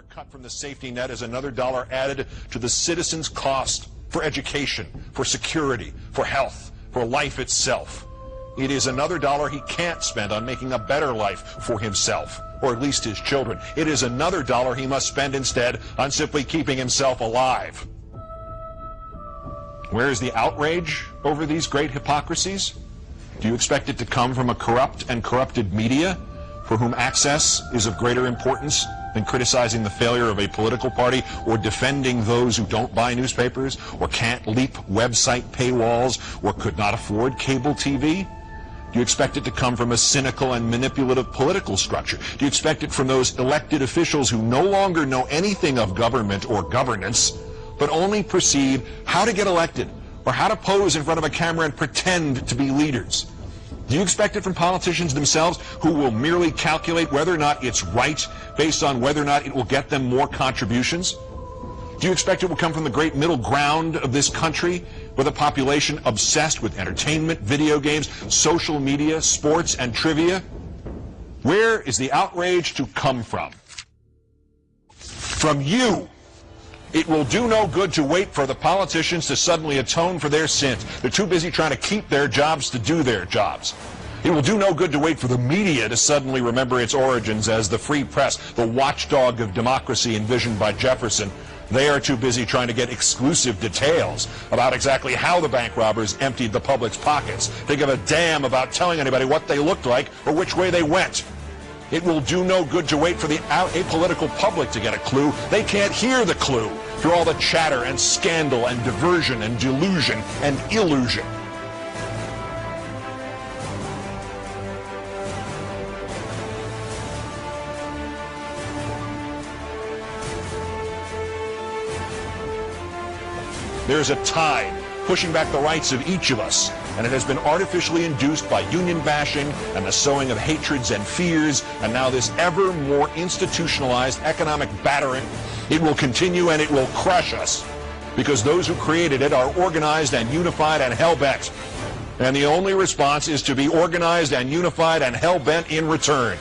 cut from the safety net is another dollar added to the citizen's cost for education, for security, for health, for life itself. It is another dollar he can't spend on making a better life for himself, or at least his children. It is another dollar he must spend instead on simply keeping himself alive. Where is the outrage over these great hypocrisies? Do you expect it to come from a corrupt and corrupted media for whom access is of greater importance than criticizing the failure of a political party or defending those who don't buy newspapers or can't leap website paywalls or could not afford cable TV? Do you expect it to come from a cynical and manipulative political structure? Do you expect it from those elected officials who no longer know anything of government or governance, but only perceive how to get elected or how to pose in front of a camera and pretend to be leaders? Do you expect it from politicians themselves who will merely calculate whether or not it's right based on whether or not it will get them more contributions? Do you expect it will come from the great middle ground of this country with a population obsessed with entertainment, video games, social media, sports, and trivia? Where is the outrage to come from? From you. It will do no good to wait for the politicians to suddenly atone for their sins. They're too busy trying to keep their jobs to do their jobs. It will do no good to wait for the media to suddenly remember its origins as the free press, the watchdog of democracy envisioned by Jefferson. They are too busy trying to get exclusive details about exactly how the bank robbers emptied the public's pockets. They give a damn about telling anybody what they looked like or which way they went. It will do no good to wait for the apolitical public to get a clue. They can't hear the clue through all the chatter and scandal and diversion and delusion and illusion. There's a tide pushing back the rights of each of us, and it has been artificially induced by union bashing and the sowing of hatreds and fears, and now this ever more institutionalized economic battering. It will continue and it will crush us, because those who created it are organized and unified and hell-bent. And the only response is to be organized and unified and hell-bent in return.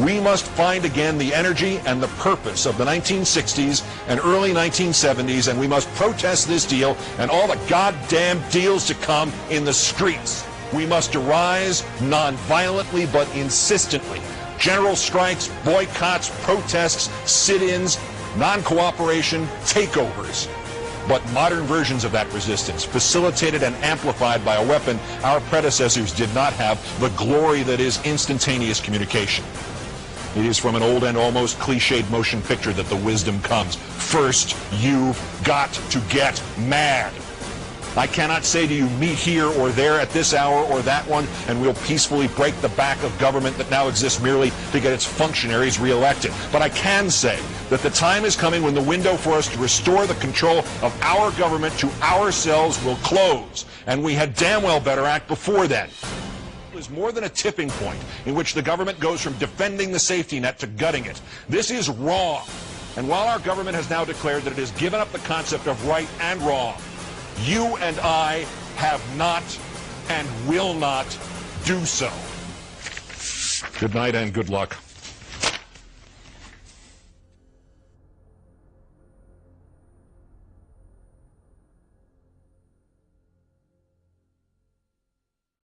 We must find again the energy and the purpose of the 1960s and early 1970s, and we must protest this deal and all the goddamn deals to come in the streets. We must arise non-violently but insistently. General strikes, boycotts, protests, sit-ins, non-cooperation, takeovers. But modern versions of that resistance, facilitated and amplified by a weapon our predecessors did not have, the glory that is instantaneous communication. It is from an old and almost cliched motion picture that the wisdom comes. First, you've got to get mad. I cannot say to you, meet here or there at this hour or that one, and we'll peacefully break the back of government that now exists merely to get its functionaries reelected. But I can say that the time is coming when the window for us to restore the control of our government to ourselves will close, and we had damn well better act before then. Is more than a tipping point in which the government goes from defending the safety net to gutting it. This is wrong. And while our government has now declared that it has given up the concept of right and wrong, you and I have not and will not do so. Good night and good luck.